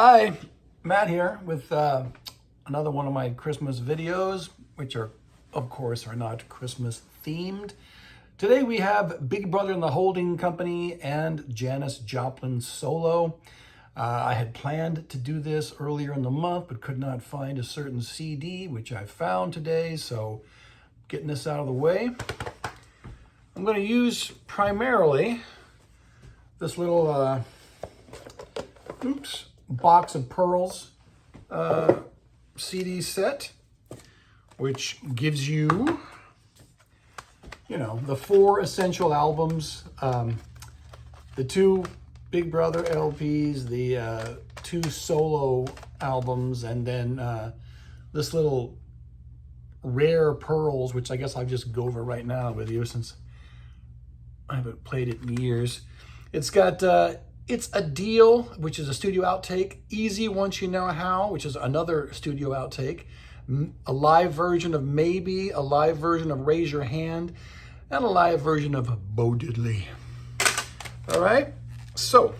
Hi, Matt here with another one of my Christmas videos, which of course, are not Christmas themed. Today we have Big Brother and the Holding Company and Janis Joplin solo. I had planned to do this earlier in the month, but could not find a certain CD, which I found today. So getting this out of the way, I'm going to use primarily this little box of pearls CD set, which gives you, the 4 essential albums, the 2 Big Brother LPs, the 2 solo albums, and then this little rare pearls, which I guess I'll just go over right now with you since I haven't played it in years. It's got It's a Deal, which is a studio outtake. Easy Once You Know How, which is another studio outtake. A live version of Maybe, a live version of Raise Your Hand, and a live version of Bo Diddley. All right, so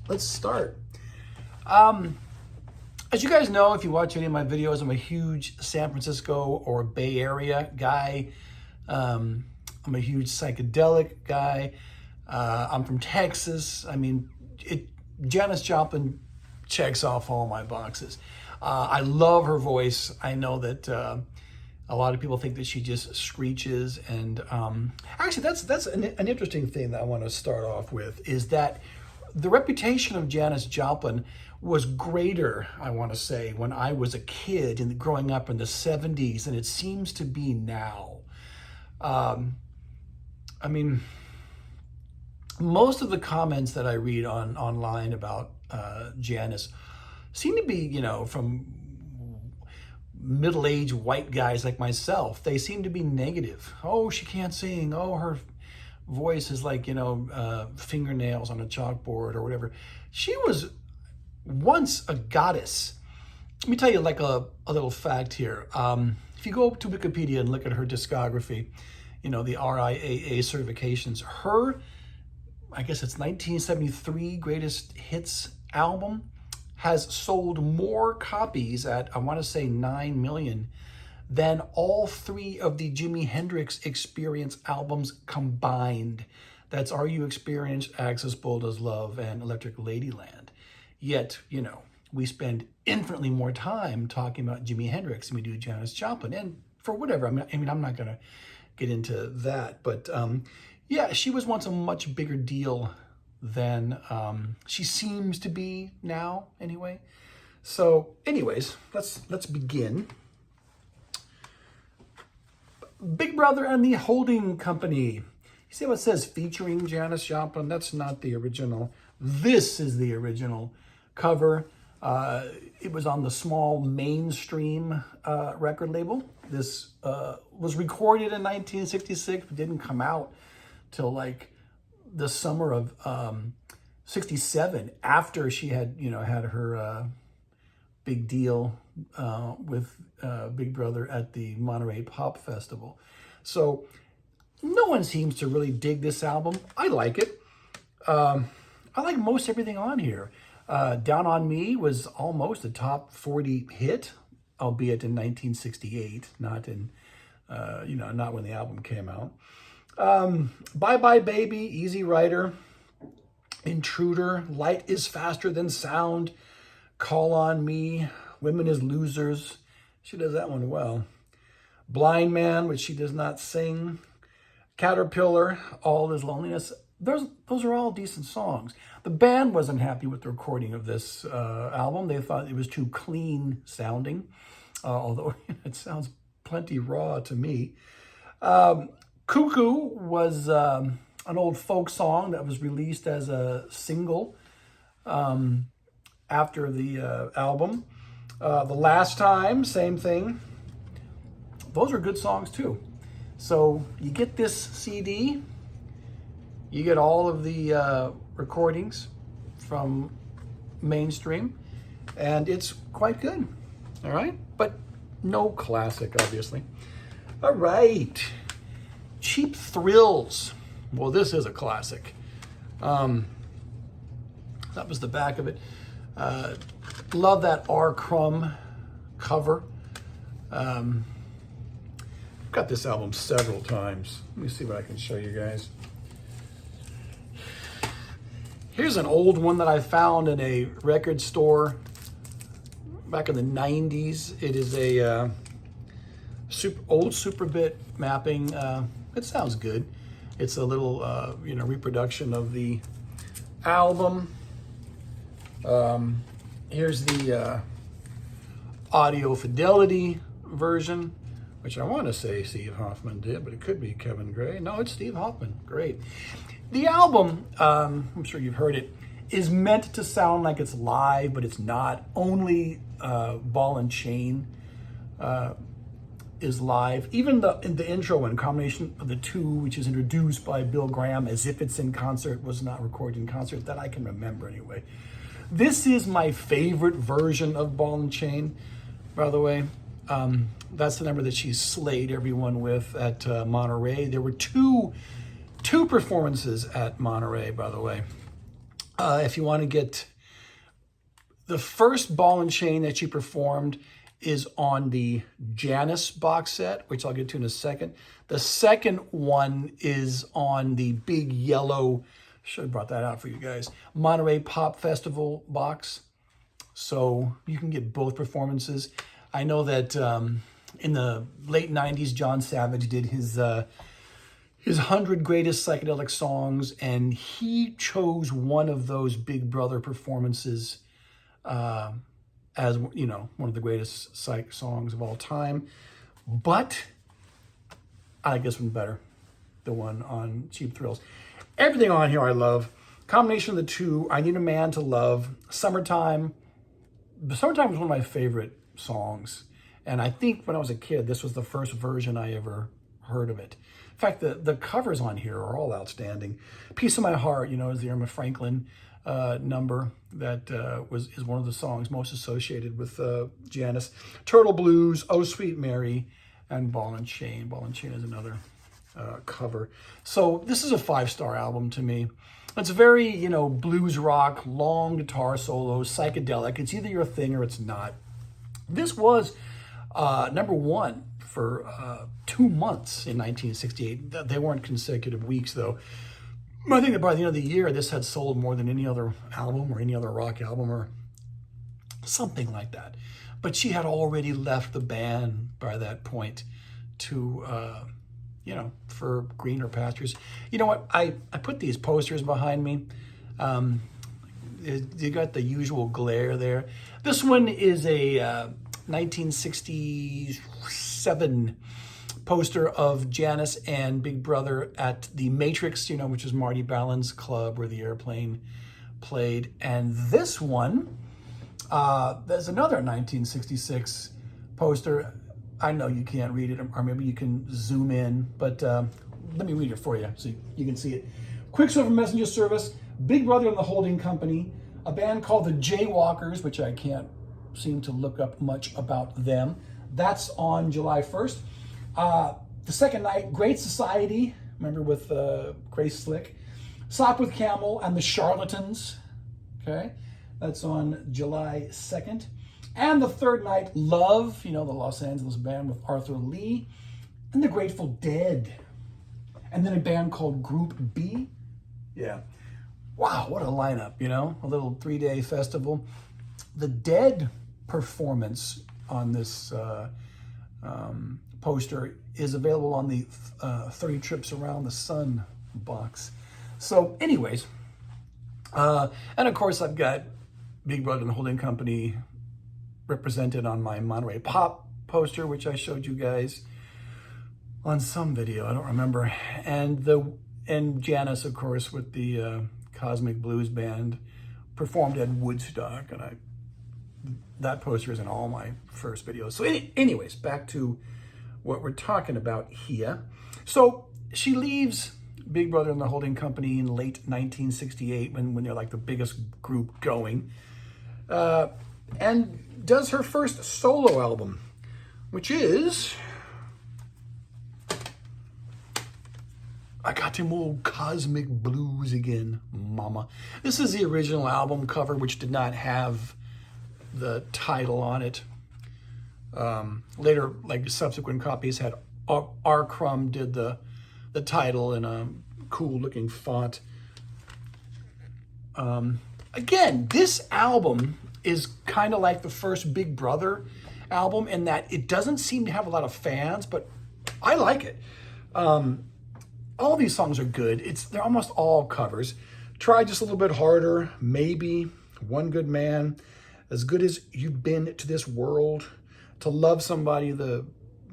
let's start. As you guys know, if you watch any of my videos, I'm a huge San Francisco or Bay Area guy. I'm a huge psychedelic guy. I'm from Texas. I mean, Janis Joplin checks off all my boxes. I love her voice. I know that a lot of people think that she just screeches. And actually, that's an interesting thing that I want to start off with, is that the reputation of Janis Joplin was greater, I want to say, when I was a kid and growing up in the 70s, and it seems to be now. I mean, most of the comments that I read online about Janis seem to be, from middle-aged white guys like myself. They seem to be negative. Oh, she can't sing. Oh, her voice is like, fingernails on a chalkboard or whatever. She was once a goddess. Let me tell you like a little fact here. If you go to Wikipedia and look at her discography, the RIAA certifications, her, I guess it's 1973 Greatest Hits album has sold more copies at, I want to say 9 million, than all 3 of the Jimi Hendrix Experience albums combined. That's Are You Experienced, Axis Bold as Love, and Electric Ladyland. Yet, we spend infinitely more time talking about Jimi Hendrix than we do Janis Joplin. And for whatever, I mean, I'm not going to get into that, but yeah, she was once a much bigger deal than she seems to be now, anyway. So, anyways, let's begin. Big Brother and the Holding Company. You see how it says featuring Janis Joplin? That's not the original. This is the original cover. It was on the small Mainstream record label. This was recorded in 1966, but didn't come out till like the summer of 67, after she had, had her big deal with Big Brother at the Monterey Pop Festival. So no one seems to really dig this album. I like it. I like most everything on here. Down on Me was almost a top 40 hit, albeit in 1968, not in, not when the album came out. Bye Bye Baby, Easy Rider, Intruder, Light is Faster Than Sound, Call on Me, Women is Losers. She does that one well. Blind Man, which she does not sing. Caterpillar, All Is Loneliness. Those are all decent songs. The band wasn't happy with the recording of this album. They thought it was too clean sounding, although it sounds plenty raw to me. Cuckoo was an old folk song that was released as a single after the album. The Last Time, same thing. Those are good songs too. So you get this CD, you get all of the recordings from Mainstream, and it's quite good. All right, but no classic, obviously. All right. Cheap Thrills. Well, this is a classic. That was the back of it. Love that R. Crumb cover. I've got this album several times. Let me see what I can show you guys. Here's an old one that I found in a record store back in the 90s. It is a old Superbit mapping. It sounds good. It's a little, reproduction of the album. Here's the audio fidelity version, which I want to say Steve Hoffman did, but it could be Kevin Gray. No, it's Steve Hoffman. Great. The album, I'm sure you've heard it, is meant to sound like it's live, but it's not. Only Ball and Chain is live. Even the intro and combination of the two, which is introduced by Bill Graham as if it's in concert, was not recorded in concert, that I can remember anyway. This is my favorite version of Ball and Chain, by the way. That's the number that she slayed everyone with at Monterey. There were two performances at Monterey, by the way. If you want to get the first Ball and Chain that she performed is on the Janis box set, which I'll get to in a second. The second one is on the big yellow, should have brought that out for you guys, Monterey Pop Festival box. So you can get both performances. I know that in the late 90s, John Savage did his 100 greatest psychedelic songs, and he chose one of those Big Brother performances as, one of the greatest psych songs of all time. But I like this one better, the one on Cheap Thrills. Everything on here I love. Combination of the two, I Need a Man to Love, Summertime. Summertime was one of my favorite songs. And I think when I was a kid, this was the first version I ever heard of it. In fact, the covers on here are all outstanding. Piece of My Heart, is the Irma Franklin number that is one of the songs most associated with Janis. Turtle Blues, Oh Sweet Mary, and Ball and Chain. Ball and Chain is another cover. So this is a 5-star album to me. It's very, blues rock, long guitar solos, psychedelic. It's either your thing or it's not. This was number one for 2 months in 1968. They weren't consecutive weeks, though. I think that by the end of the year, this had sold more than any other album or any other rock album or something like that. But she had already left the band by that point to, for greener pastures. You know what? I put these posters behind me. You got the usual glare there. This one is a 1967 poster of Janis and Big Brother at the Matrix, which is Marty Ballin's club where the Airplane played. And this one, there's another 1966 poster. I know you can't read it, or maybe you can zoom in, but let me read it for you so you can see it. Quicksilver Messenger Service, Big Brother and the Holding Company, a band called the Jaywalkers, which I can't seem to look up much about them. That's on July 1st. The second night, Great Society, remember with Grace Slick, Sock with Camel, and the Charlatans. Okay, that's on July 2nd. And the third night, Love, the Los Angeles band with Arthur Lee, and the Grateful Dead. And then a band called Group B. Yeah. Wow, what a lineup, a little 3-day festival. The Dead performance on this poster is available on the 30 Trips Around the Sun box. So anyways, and of course I've got Big Brother and the Holding Company represented on my Monterey Pop poster, which I showed you guys on some video, I don't remember. And Janis, of course, with the Cosmic Blues Band, performed at Woodstock, and that poster is in all my first videos. So anyways, back to what we're talking about here. So she leaves Big Brother and the Holding Company in late 1968 when they're like the biggest group going, and does her first solo album, which is I got them old cosmic blues again, mama. This is the original album cover, which did not have the title on it. Later, like subsequent copies had R. Crumb did the title in a cool looking font. Again, this album is kind of like the first Big Brother album in that it doesn't seem to have a lot of fans, but I like it. All these songs are good. They're almost all covers. Try Just a Little Bit Harder, Maybe, One Good Man, As Good as You've Been to This World, To Love Somebody, the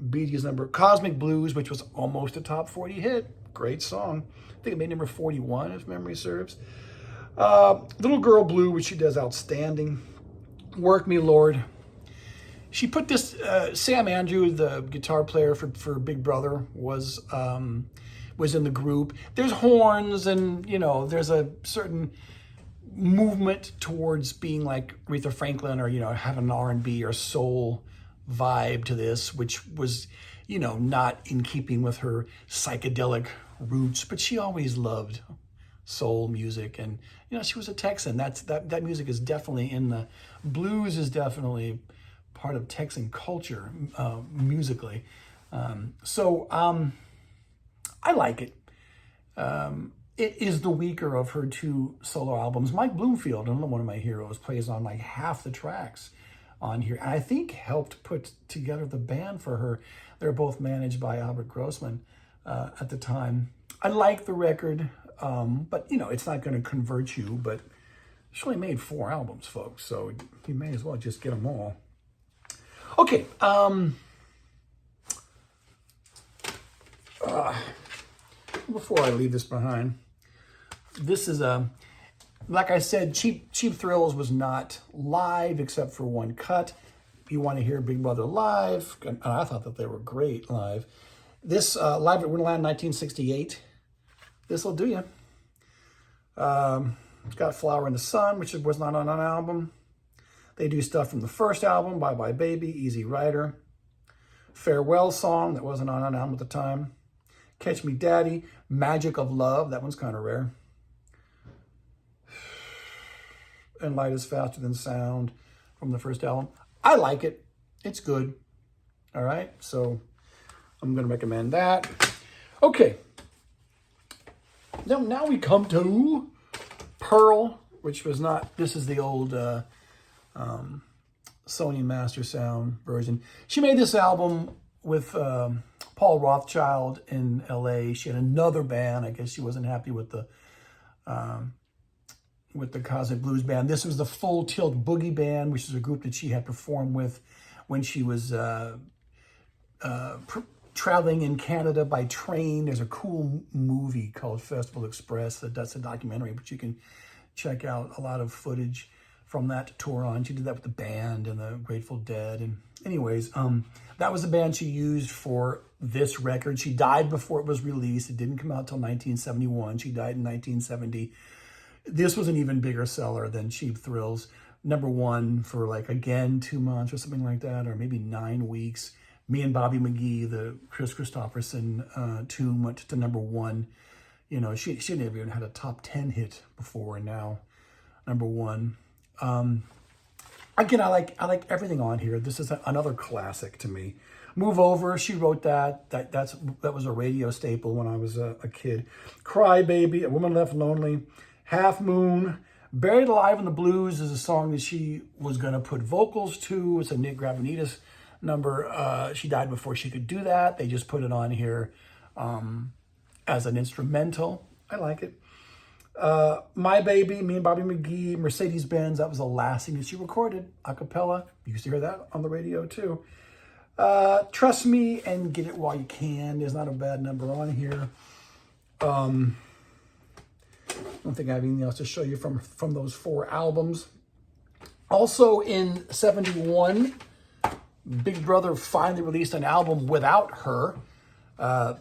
Bee Gees number, Cosmic Blues, which was almost a top 40 hit. Great song. I think it made number 41, if memory serves. Little Girl Blue, which she does outstanding. Work Me, Lord. She put this, Sam Andrew, the guitar player for Big Brother, was in the group. There's horns and, there's a certain movement towards being like Aretha Franklin or, having an R&B or soul vibe to this, which was, not in keeping with her psychedelic roots, but she always loved soul music. And, she was a Texan. That music is definitely in the blues is definitely part of Texan culture musically. So I like it. It is the weaker of her two solo albums. Mike Bloomfield, another one of my heroes, plays on like half the tracks on here. And I think helped put together the band for her. They're both managed by Albert Grossman at the time. I like the record, but it's not going to convert you. But she only made 4 albums, folks, so you may as well just get them all. Okay. Before I leave this behind, this is like I said, Cheap Thrills was not live except for one cut. If you want to hear Big Brother live, and I thought that they were great live. This live at Wonderland 1968. This will do you. It's got Flower in the Sun, which was not on an album. They do stuff from the first album, Bye Bye Baby, Easy Rider. Farewell Song, that wasn't on an album at the time. Catch Me Daddy, Magic of Love, that one's kind of rare. And Light is Faster Than Sound from the first album. I like it. It's good. All right, so I'm going to recommend that. Okay. Now we come to Pearl, which was not, this is the old Sony Master Sound version. She made this album with Paul Rothchild in LA. She had another band. I guess she wasn't happy with the Cosmic Blues Band. This was the Full Tilt Boogie Band, which is a group that she had performed with when she was traveling in Canada by train. There's a cool movie called Festival Express that's a documentary, but you can check out a lot of footage from that tour on. She did that with the band and the Grateful Dead. And anyways, that was the band she used for this record. She died before it was released. It didn't come out till 1971. She died in 1970. This was an even bigger seller than Cheap Thrills. #1 for like, again, 2 months or something like that, or maybe 9 weeks. Me and Bobby McGee, the Chris Christopherson tune, went to #1. She never even had a top 10 hit before, and now #1. Again, I like everything on here. This is another classic to me. Move Over, she wrote that. That was a radio staple when I was a kid. Cry Baby, A Woman Left Lonely, Half Moon. Buried Alive in the Blues is a song that she was going to put vocals to. It's a Nick Gravenitas number. She died before she could do that. They just put it on here as an instrumental. I like it. My Baby, Me and Bobby McGee, Mercedes-Benz, that was the last thing that she recorded, a cappella. You used to hear that on the radio too. Trust Me and Get It While You Can. There's not a bad number on here. I don't think I have anything else to show you from those 4 albums. Also in 71, Big Brother finally released an album without her.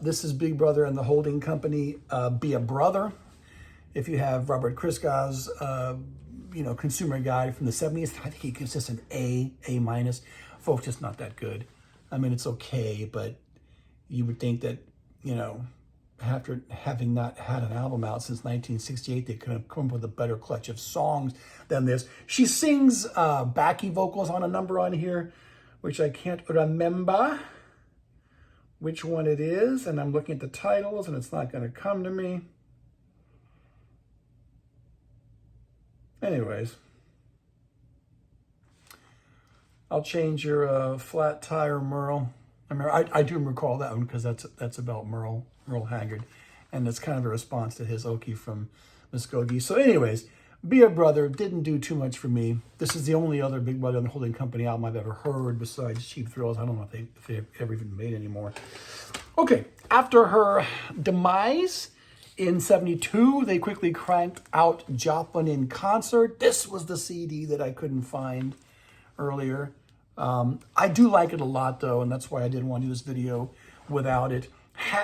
This is Big Brother and the Holding Company, Be a Brother. If you have Robert Christgau's, consumer guide from the 70s, I think he gives this an A-. Folks, it's not that good. I mean, it's okay, but you would think that, after having not had an album out since 1968, they could have come up with a better clutch of songs than this. She sings backing vocals on a number on here, which I can't remember which one it is, and I'm looking at the titles, and it's not going to come to me. Anyways, I'll change your flat tire, Merle. I do recall that one because that's about Merle Haggard, and it's kind of a response to his Okie from Muskogee. So anyways, Be a Brother didn't do too much for me. This is the only other Big Brother and the Holding Company album I've ever heard besides Cheap Thrills. I don't know if they ever even made anymore. Okay, after her demise in 72, they quickly cranked out Joplin in Concert. This was the CD that I couldn't find earlier. I do like it a lot, though, and that's why I didn't want to do this video without it.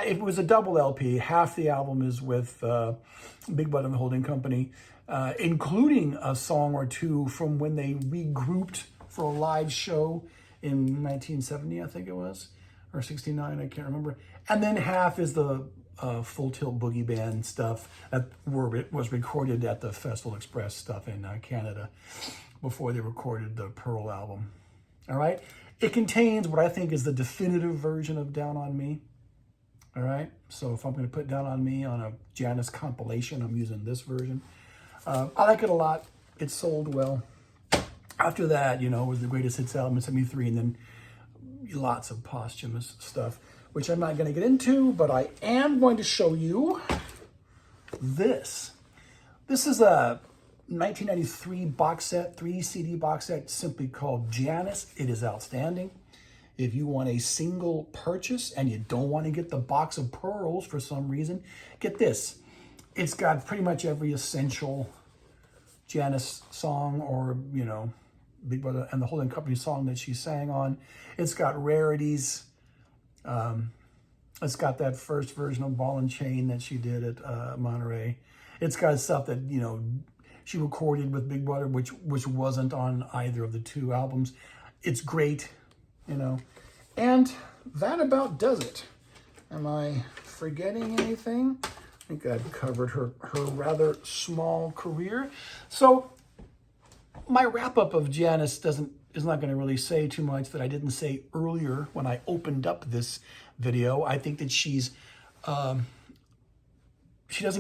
It was a double LP. Half the album is with Big Brother and the Holding Company, including a song or two from when they regrouped for a live show in 1970, I think it was, or 69, I can't remember. And then half is the Full Tilt Boogie Band stuff that was recorded at the Festival Express stuff in Canada before they recorded the Pearl album. All right? It contains what I think is the definitive version of Down on Me. All right? So if I'm going to put Down on Me on a Janis compilation, I'm using this version. I like it a lot. It sold well. After that, it was the greatest hits album in 73, and then lots of posthumous stuff, which I'm not going to get into, but I am going to show you this. This is a 1993 box set, 3 CD box set, simply called Janis. It is outstanding. If you want a single purchase and you don't want to get the box of pearls for some reason, get this. It's got pretty much every essential Janis song or, Big Brother and the Holding Company song that she sang on. It's got rarities. It's got that first version of Ball and Chain that she did at Monterey. It's got stuff that, she recorded with Big Brother, which wasn't on either of the 2 albums. It's great, And that about does it. Am I forgetting anything? I think I've covered her rather small career. So my wrap-up of Janis is not going to really say too much that I didn't say earlier when I opened up this video. I think that she doesn't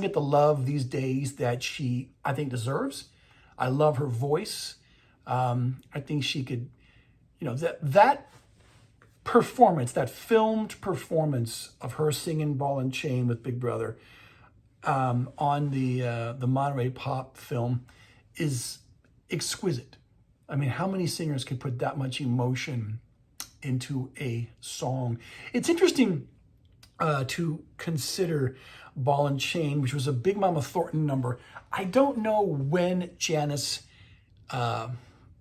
get the love these days that she, I think, deserves. I love her voice. I think she could, that performance, that filmed performance of her singing Ball and Chain with Big Brother on the Monterey Pop film is exquisite. I mean, how many singers could put that much emotion into a song? It's interesting to consider Ball and Chain, which was a Big Mama Thornton number. I don't know when Janis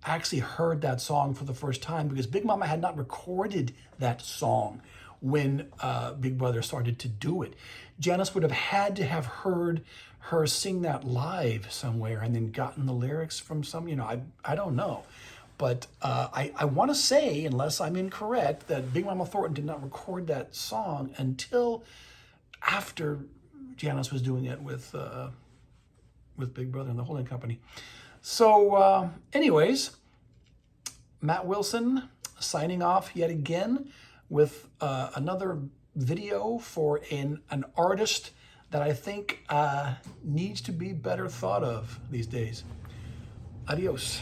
actually heard that song for the first time, because Big Mama had not recorded that song when Big Brother started to do it. Janis would have had to have heard her sing that live somewhere and then gotten the lyrics from some, I don't know. But I want to say, unless I'm incorrect, that Big Mama Thornton did not record that song until after Janis was doing it with Big Brother and the Holding Company. So anyways, Matt Wilson signing off yet again with another video for an artist that I think needs to be better thought of these days. Adios.